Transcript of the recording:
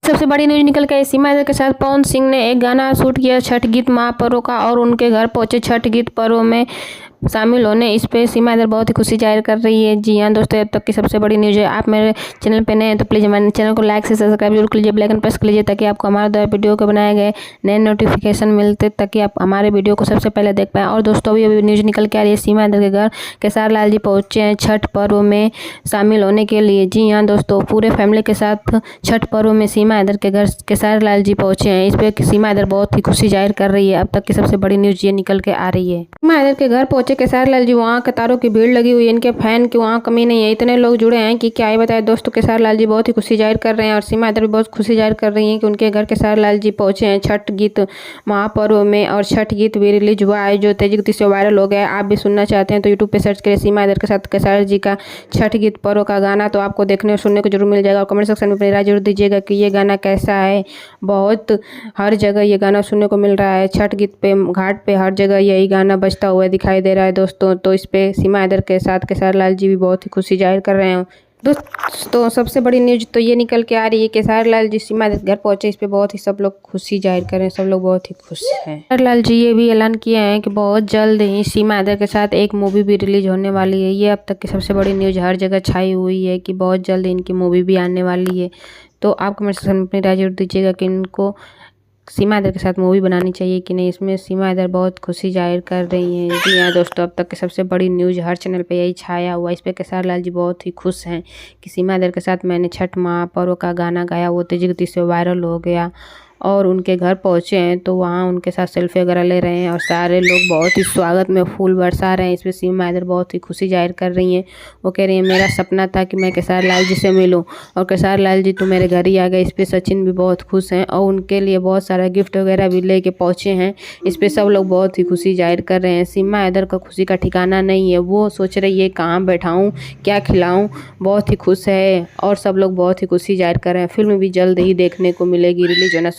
सबसे बड़ी न्यूज निकल के आई। सीमा के साथ पवन सिंह ने एक गाना शूट किया छठ गीत महापर्व का और उनके घर पहुंचे छठ गीत पर्व में शामिल होने। इस पे सीमा बहुत ही खुशी जाहिर कर रही है। जी हाँ दोस्तों, अब तक की सबसे बड़ी न्यूज है। आप मेरे चैनल पे नए हैं तो प्लीज़ हमारे चैनल को लाइक से सब्सक्राइब जरूर कर लीजिए, बेल आइकन प्रेस कर लीजिए ताकि आपको हमारे द्वारा वीडियो के बनाए गए नए नोटिफिकेशन मिलते, ताकि आप हमारे वीडियो को सबसे पहले देख पाएँ। और दोस्तों अभी न्यूज निकल के आ रही है, सीमा के घर केसार लाल जी पहुँचे हैं छठ पर्व में शामिल होने के लिए। जी हाँ दोस्तों, पूरे फैमिली के साथ छठ पर्व में सीमा के घर केसार लाल जी पहुँचे हैं। इस पर सीमा बहुत ही खुशी जाहिर कर रही है। अब तक की सबसे बड़ी न्यूज ये निकल के आ रही है। सीमा के घर पहुंचे केसार लाल जी, वहाँ कतारों की भीड़ लगी हुई है। इनके फैन की वहाँ कमी नहीं है, इतने लोग जुड़े हैं कि क्या ही बताए दोस्तों। केसार लाल जी बहुत ही खुशी जाहिर कर रहे हैं और सीमा भी बहुत खुशी जाहिर कर रही हैं कि उनके घर केसार लाल जी पहुंचे हैं छठ गीत महापर्व में। और छठ गीत भी रिलीज हुआ है जो तेजी गति से वायरल हो गया है। आप भी सुनना चाहते हैं तो यूट्यूब पे सर्च करिए सीमा के साथ केसार जी का छठ गीत पर्व का गाना, तो आपको देखने और सुनने को जरूर मिल जाएगा। और कमेंट सेक्शन में अपनी राय जरूर दीजिएगा कि ये गाना कैसा है। बहुत हर जगह ये गाना सुनने को मिल रहा है, छठ गीत पे घाट पे हर जगह यही गाना बजता हुआ दिखाई दे रहा है दोस्तों। तो इस पे सीमा हैदर के साथ केसार लाल जी भी बहुत ही खुशी जाहिर कर रहे हैं दोस्तों। सबसे बड़ी न्यूज तो ये निकल के आ रही है, केसार लाल जी सीमा घर पहुंचे, इस पे बहुत ही सब लोग खुशी जाहिर कर रहे हैं, सब लोग बहुत ही खुश हैं। केसार लाल जी ये भी ऐलान किए हैं कि बहुत जल्द ही सीमा के साथ एक मूवी भी रिलीज होने वाली है। ये अब तक की सबसे बड़ी न्यूज हर जगह छाई हुई है कि बहुत जल्द इनकी मूवी भी आने वाली है। तो आप कमेंट सेक्शन में अपनी राय जरूर दीजिएगा कि इनको सीमा के साथ मूवी बनानी चाहिए कि नहीं। इसमें सीमा बहुत खुशी जाहिर कर रही हैं। जी हाँ दोस्तों, अब तक की सबसे बड़ी न्यूज हर चैनल पे यही छाया हुआ। इस पे केसार लाल जी बहुत ही खुश हैं कि सीमा के साथ मैंने छठ महापर्व का गाना गाया, वो तेजी गति से वायरल हो गया और उनके घर पहुंचे हैं तो वहाँ उनके साथ सेल्फी वगैरह ले रहे हैं और सारे लोग बहुत ही स्वागत में फूल बरसा रहे हैं। इस पर सीमा बहुत ही खुशी जाहिर कर रही हैं। वो कह रही हैं मेरा सपना था कि मैं केसार लाल जी से मिलूं और केसार लाल जी तो मेरे घर ही आ गए। इस पर सचिन भी बहुत खुश हैं और उनके लिए बहुत सारा गिफ्ट वगैरह भी लेके पहुँचे हैं। इस पर सब लोग बहुत ही खुशी जाहिर कर रहे हैं। सीमा का खुशी का ठिकाना नहीं है, वो सोच रही है कहाँ बैठाऊँ, क्या खिलाऊँ, बहुत ही खुश है और सब लोग बहुत ही खुशी जाहिर कर रहे हैं। फिल्म भी जल्द ही देखने को मिलेगी, रिलीज होना